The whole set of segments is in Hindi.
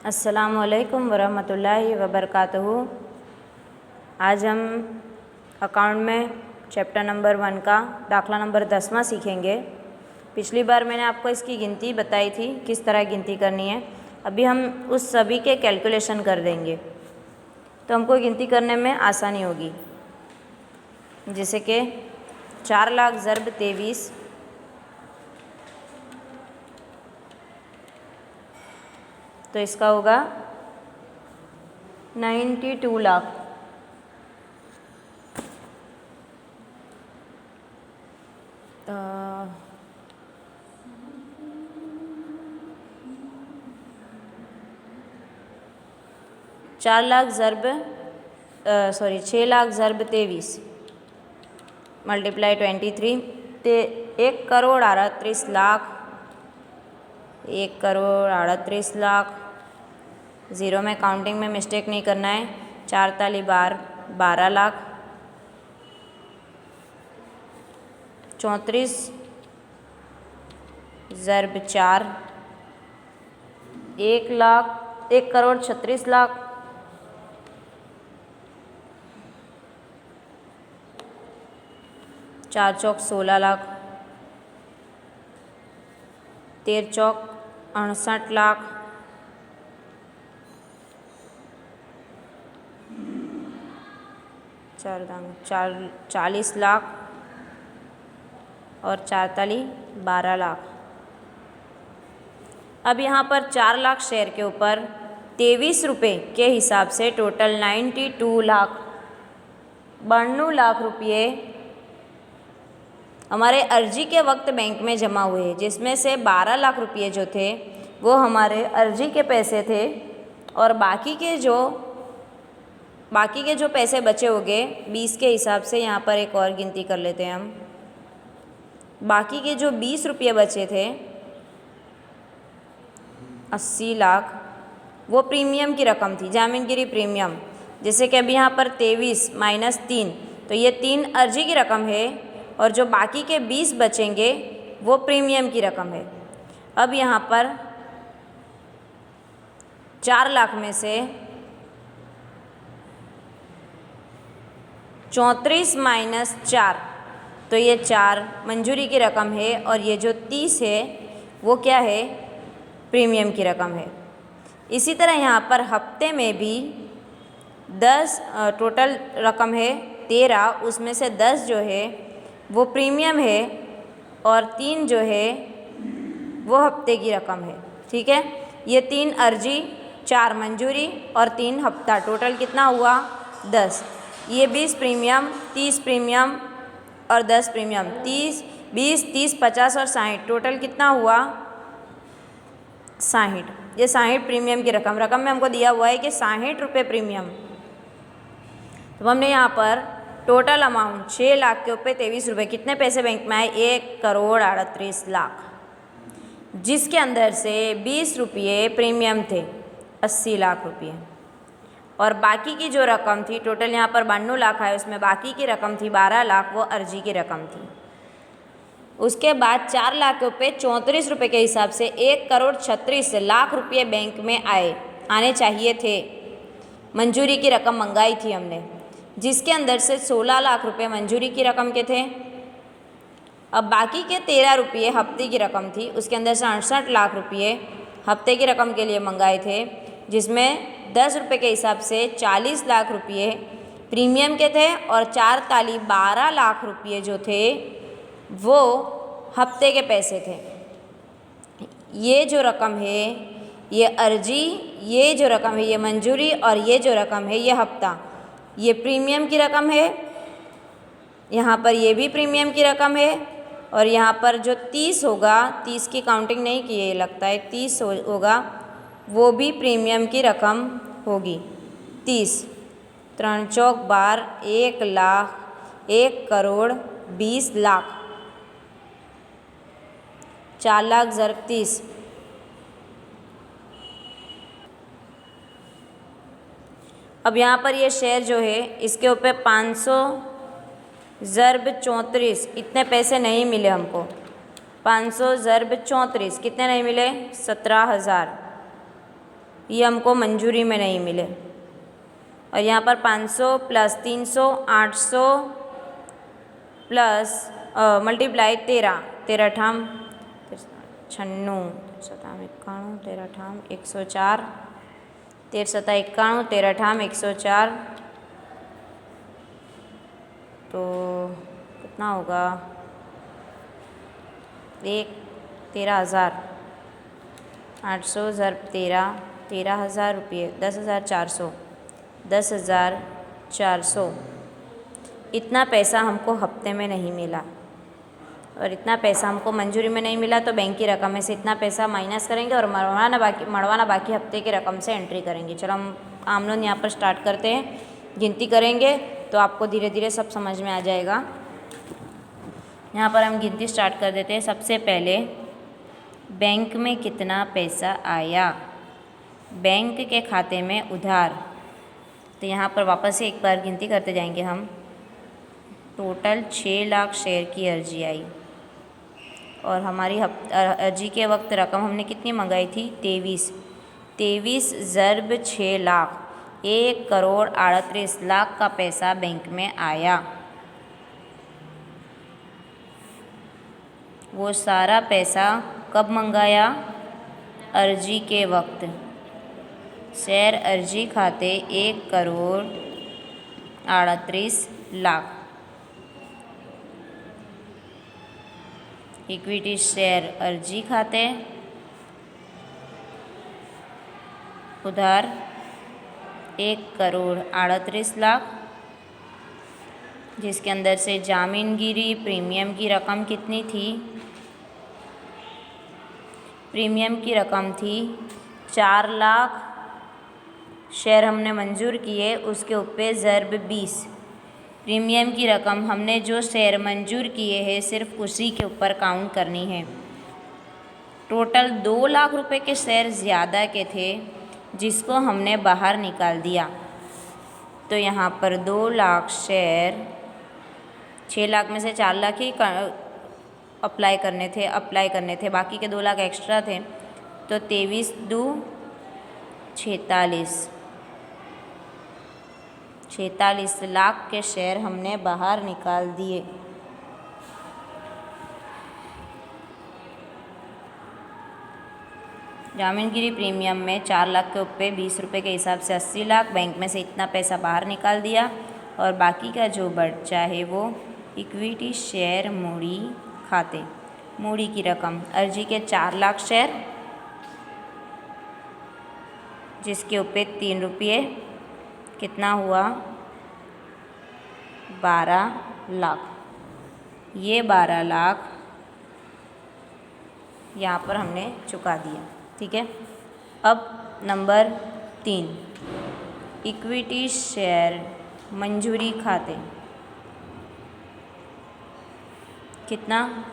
अस्सलामुअलैकुम वरहमतुल्लाहि वबरकातुहू। आज हम अकाउंट में चैप्टर नंबर 1 का दाखला नंबर 10वां सीखेंगे। पिछली बार मैंने आपको इसकी गिनती बताई थी, किस तरह गिनती करनी है। अभी हम उस सभी के कैलकुलेशन कर देंगे तो हमको गिनती करने में आसानी होगी। जैसे कि 4 लाख ज़र्ब 23, तो इसका होगा 92 लाख। चार लाख ज़र्ब 6 लाख ज़र्ब 23 मल्टीप्लाई 23 ते 1,38,00,000। 1,38,00,000। ज़ीरो में काउंटिंग में मिस्टेक नहीं करना है। 4 ताली 12 लाख। 34 ज़र्ब 4 1,36,00,000। 4 चौक 16 लाख। 13 चौक 68 लाख। 40 लाख और 4 ताली 12 लाख। अब यहाँ पर 4 लाख शेयर के ऊपर 23 रुपये के हिसाब से टोटल 92 लाख 92 लाख रुपये हमारे अर्जी के वक्त बैंक में जमा हुए, जिसमें से 12 लाख रुपये जो थे वो हमारे अर्जी के पैसे थे और बाकी के जो पैसे बचे होंगे 20 के हिसाब से यहाँ पर एक और गिनती कर लेते हैं हम। बाकी के जो 20 रुपये बचे थे 80 लाख, वो प्रीमियम की रकम थी, जामीनगिरी प्रीमियम। जैसे कि अभी यहाँ पर 23 माइनस 3, तो ये 3 अर्जी की रकम है और जो बाकी के 20 बचेंगे वो प्रीमियम की रकम है। अब यहाँ पर 4 लाख में से 34 माइनस 4, तो ये 4 मंजूरी की रकम है और ये जो 30 है वो क्या है, प्रीमियम की रकम है। इसी तरह यहाँ पर हफ्ते में भी 10 टोटल रकम है 13, उसमें से 10 जो है वो प्रीमियम है और 3 जो है वो हफ्ते की रकम है। ठीक है, ये 3 अर्जी, 4 मंजूरी और 3 हफ्ता, टोटल कितना हुआ 10। ये 20 प्रीमियम, 30 प्रीमियम और 10 प्रीमियम, 20, 30, 50 और 60, टोटल कितना हुआ 60। ये 60 प्रीमियम की रकम में हमको दिया हुआ है कि 60 रुपये प्रीमियम। तो हमने यहाँ पर टोटल अमाउंट 6 लाख के ऊपर 23 रुपये, कितने पैसे बैंक में आए 1,38,00,000, जिसके अंदर से 20 रुपये प्रीमियम थे 80 लाख रुपये और बाकी की जो रकम थी टोटल यहाँ पर 92 लाख है, उसमें बाकी की रकम थी 12 लाख, वो अर्जी की रकम थी। उसके बाद 4 लाख के ऊपर 34 रुपये के हिसाब से 1,36,00,000 रुपये बैंक में आने चाहिए थे। मंजूरी की रकम मंगाई थी हमने, जिसके अंदर से 16 लाख रुपये मंजूरी की रकम के थे। अब बाकी के 13 रुपये हफ्ते की रकम थी, उसके अंदर से 68 लाख रुपये हफ्ते की रकम के लिए मंगाए थे, जिसमें 10 रुपये के हिसाब से 40 लाख रुपये प्रीमियम के थे और 4 ताली 12 लाख रुपये जो थे वो हफ्ते के पैसे थे। ये जो रकम है ये अर्जी, ये जो रकम है ये मंजूरी और ये जो रकम है ये हफ्ता, ये प्रीमियम की रकम है। यहाँ पर ये भी प्रीमियम की रकम है और यहाँ पर जो 30 होगा, 30 की काउंटिंग नहीं की है लगता है, 30 होगा, वो भी प्रीमियम की रकम होगी। 30, 3 चौक 12, 1 लाख, 1,20,00,000। 4 लाख ज़र्ब 30, अब यहाँ पर ये शेयर जो है इसके ऊपर 500 ज़र्ब 34, इतने पैसे नहीं मिले हमको। 500 ज़र्ब 34 कितने नहीं मिले, 17,000। ये हमको मंजूरी में नहीं मिले। और यहाँ पर 500 प्लस 300 800 प्लस मल्टीप्लाई 13 13 ठाम 96 सताम 91 13 ठाम 104 13 सता 91 13 ठाम 104 तो कितना होगा 13,000 800 ज़रब 13,000 रुपये 10,400 10,400 इतना पैसा हमको हफ्ते में नहीं मिला। और इतना पैसा हमको मंजूरी में नहीं मिला तो बैंक की रकम में से इतना पैसा माइनस करेंगे और मरवाना बाकी हफ्ते की रकम से एंट्री करेंगे। चलो हम आम लोन यहाँ पर स्टार्ट करते हैं। गिनती करेंगे तो आपको धीरे धीरे सब समझ में आ जाएगा। यहाँ पर हम गिनती स्टार्ट कर देते हैं। सबसे पहले बैंक में कितना पैसा आया, बैंक के खाते में उधार। तो यहाँ पर वापस से एक बार गिनती करते जाएंगे हम। टोटल 6 लाख शेयर की अर्जी आई और हमारी अर्जी के वक्त रकम हमने कितनी मंगाई थी 23 ज़रब 6 लाख 1,38,00,000 का पैसा बैंक में आया। वो सारा पैसा कब मंगाया, अर्जी के वक्त। शेयर अर्जी खाते 1,38,00,000। इक्विटी शेयर अर्जी खाते उधार 1,38,00,000, जिसके अंदर से जामीनगिरी प्रीमियम की रकम कितनी थी, प्रीमियम की रकम थी 4 लाख। शेयर हमने मंजूर किए उसके ऊपर ज़रब 20। प्रीमियम की रकम हमने जो शेयर मंजूर किए हैं सिर्फ उसी के ऊपर काउंट करनी है। टोटल 2 लाख रुपए के शेयर ज़्यादा के थे जिसको हमने बाहर निकाल दिया। तो यहाँ पर 2 लाख शेयर 6 लाख में से 4 लाख ही अप्लाई करने थे, बाकी के 2 लाख एक्स्ट्रा थे। तो 23 दू 46 लाख के शेयर हमने बाहर निकाल दिए। जामीनगिरी प्रीमियम में 4 लाख के ऊपर 20 रुपये के हिसाब से 80 लाख, बैंक में से इतना पैसा बाहर निकाल दिया। और बाकी का जो बचा है वो इक्विटी शेयर मूड़ी खाते, मूड़ी की रकम अर्जी के 4 लाख शेयर जिसके ऊपर 3 रुपये कितना हुआ 12 लाख। ये 12 लाख यहाँ पर हमने चुका दिया। ठीक है। अब नंबर 3 इक्विटी शेयर मंजूरी खाते कितना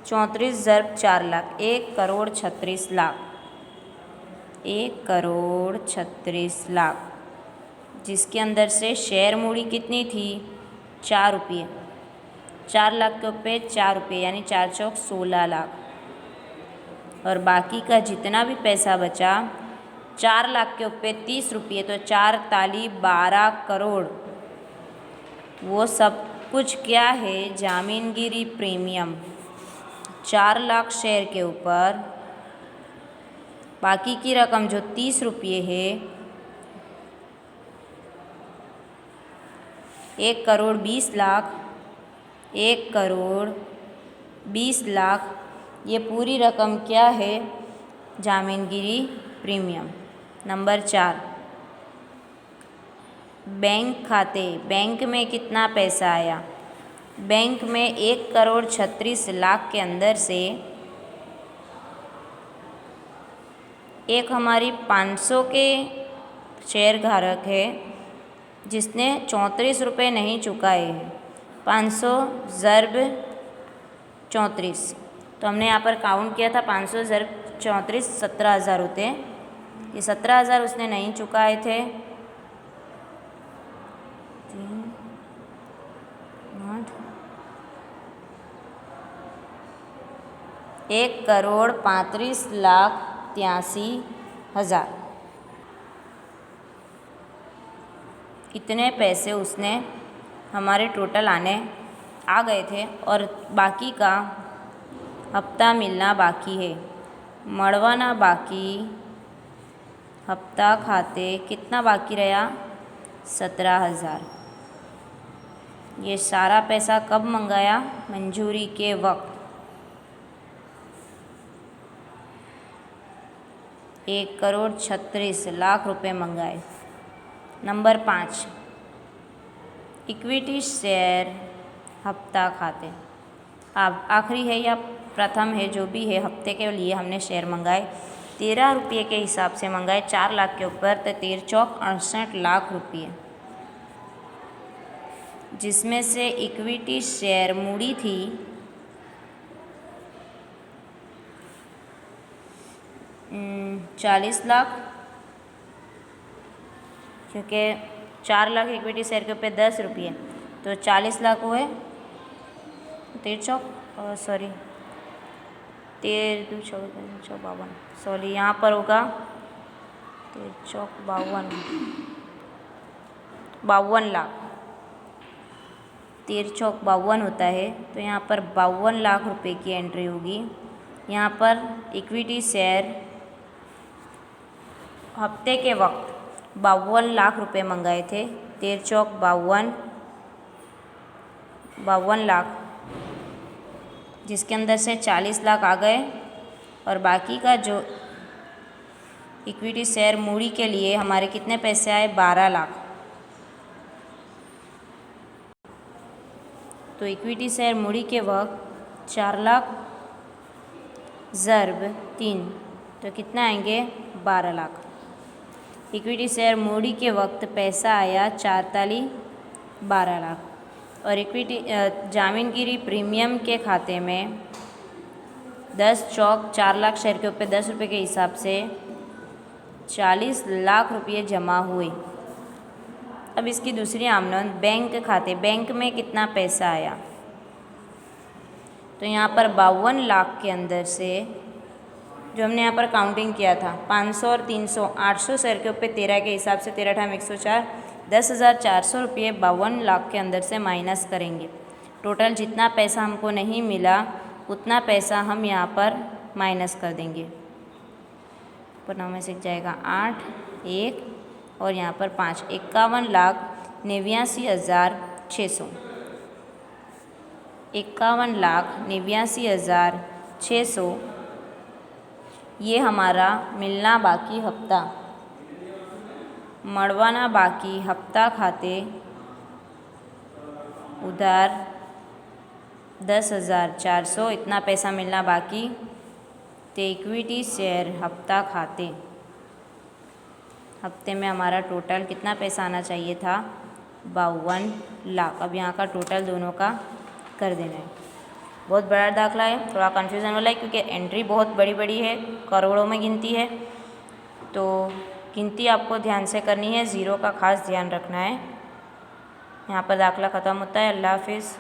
34 ज़रब 4 लाख 1,36,00,000 1,36,00,000, जिसके अंदर से शेयर मूड़ी कितनी थी 4 रुपये। 4 लाख के ऊपर 4 रुपये यानी 4 चौक 16 लाख। और बाकी का जितना भी पैसा बचा 4 लाख के ऊपर 30 रुपये तो 4 ताली 12 करोड़। वो सब कुछ क्या है जामीनगिरी प्रीमियम 4 लाख शेयर के ऊपर। बाकी की रकम जो 30 रुपये है 1,20,00,000 1,20,00,000 ये पूरी रकम क्या है जामीनगिरी प्रीमियम। नंबर 4 बैंक खाते, बैंक में कितना पैसा आया। बैंक में 1,36,00,000 के अंदर से एक हमारी 500 के शेयर धारक है जिसने 34 रुपये नहीं चुकाए हैं। 500 ज़रब 34 तो हमने यहाँ पर काउंट किया था 500 ज़रब 34 17,000 होते हैं। ये 17,000 उसने नहीं चुकाए थे। 3 8 1,35,83,000 इतने पैसे उसने हमारे टोटल आ गए थे और बाकी का हफ्ता मिलना बाकी है। मड़वाना बाकी हफ्ता खाते कितना बाकी रहा? 17,000। ये सारा पैसा कब मंगाया? मंजूरी के वक्त। 1,36,00,000 रुपये मंगाए। नंबर 5, इक्विटी शेयर हफ्ता खाते। अब आखिरी है या प्रथम है, जो भी है, हफ्ते के लिए हमने शेयर मंगाए 13 रुपये के हिसाब से मंगाए 4 लाख के ऊपर, तो 13 चौक 68 लाख रुपये, जिसमें से इक्विटी शेयर मूड़ी थी 40 लाख, क्योंकि 4 लाख इक्विटी शेयर के ऊपर 10 रुपये, तो 40 लाख हुए। 13 चौक 52, सॉरी यहाँ पर होगा 13 चौक 52 लाख। 13 चौक 52 होता है, तो यहाँ पर 52 लाख रुपए की एंट्री होगी। यहाँ पर इक्विटी शेयर हफ्ते के वक्त 52 लाख रुपए मंगाए थे। 13 चौक 52 लाख, जिसके अंदर से 40 लाख आ गए और बाकी का जो इक्विटी शेयर मूड़ी के लिए हमारे कितने पैसे आए? 12 लाख। तो इक्विटी शेयर मूड़ी के वक्त 4 लाख ज़र्ब 3, तो कितना आएंगे? 12 लाख। इक्विटी शेयर मूड़ी के वक्त पैसा आया 4 ताली 12 लाख, और इक्विटी जामीनगिरी प्रीमियम के खाते में 10 चौक 4 लाख शेयर के ऊपर 10 रुपये के हिसाब से 40 लाख रुपये जमा हुए। अब इसकी दूसरी आमदन बैंक खाते, बैंक में कितना पैसा आया? तो यहाँ पर 52 लाख के अंदर से जो हमने यहाँ पर काउंटिंग किया था 500 और 300 800 शेयर के ऊपर 13 के हिसाब से 13 × 104 10,400 रुपये 52 लाख के अंदर से माइनस करेंगे। टोटल जितना पैसा हमको नहीं मिला उतना पैसा हम यहाँ पर माइनस कर देंगे। पुनः में सीख जाएगा 8 1 और यहाँ पर 5, 51,89,600। 51,89,600 ये हमारा मिलना बाकी हफ्ता। मड़वाना बाकी हफ्ता खाते उधार 10,400, इतना पैसा मिलना बाकी। तो इक्विटी शेयर हफ्ता खाते हफ्ते में हमारा टोटल कितना पैसा आना चाहिए था? 52 लाख। अब यहाँ का टोटल दोनों का कर देना है। बहुत बड़ा दाखला है, थोड़ा कन्फ्यूज़न वाला है, क्योंकि एंट्री बहुत बड़ी बड़ी है, करोड़ों में गिनती है, तो गिनती आपको ध्यान से करनी है, ज़ीरो का खास ध्यान रखना है। यहाँ पर दाखला ख़त्म होता है। अल्लाह हाफिज़।